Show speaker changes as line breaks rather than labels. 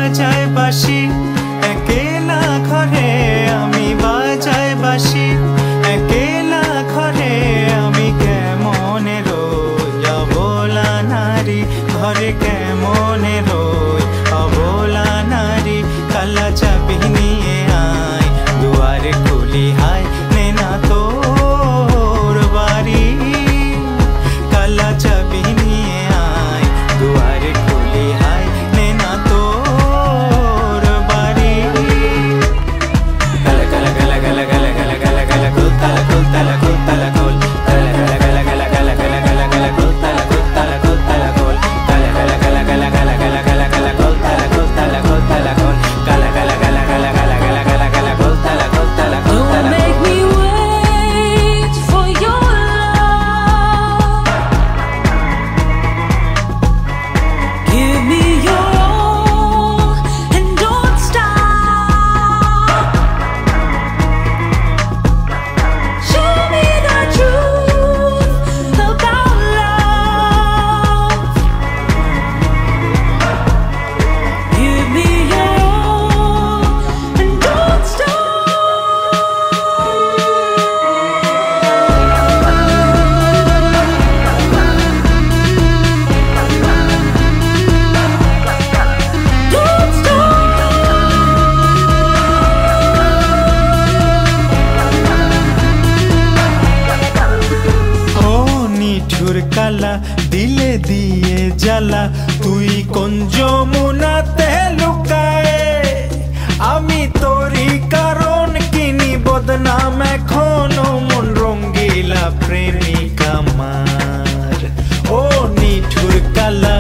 বাজায় বাঁশি একেলা ঘরে আমি বাজায় বাঁশি একেলা ঘরে আমি কেমনে রই অবলা নারী ঘরে কেমনে রই অবলা নারী কালা চাবি নিয়ে আয় দুয়ারে খুলি হায় নেনা তোর বাড়ি কালা চাবি নিয়ে আয় দুয়ারে খুলি হায় নেনা তোর বাড়ি কালা কালা কালা কালা কালা কালা কালা কালা কুল তালা কুল তালা কুল তালা কুল কালা কালা কালা কালা কালা কালা কালা কালা কুল তালা কুল তালা কুল তালা কুল কালা কালা কালা কালা কালা কালা কালা কালা কুল তালা কুল তালা কুল তালা কুল কালা কালা কালা কালা কালা কালা কালা কালা কুল তালা কুল তালা কুল তালা
Don't make me wait for your love. Give me your all and don't stop. Show me the truth about love. Give me your all and don't stop. Don't stop.
ও নিঠুর কালা দিলে দিয়ে জ্বালা তুই কোন যমুনাতে লুকায় আমি তোরই কারণ কিনি বদনাম এখনো মন রঙ্গিলা প্রেমিকা মার ও নিঠুর কালা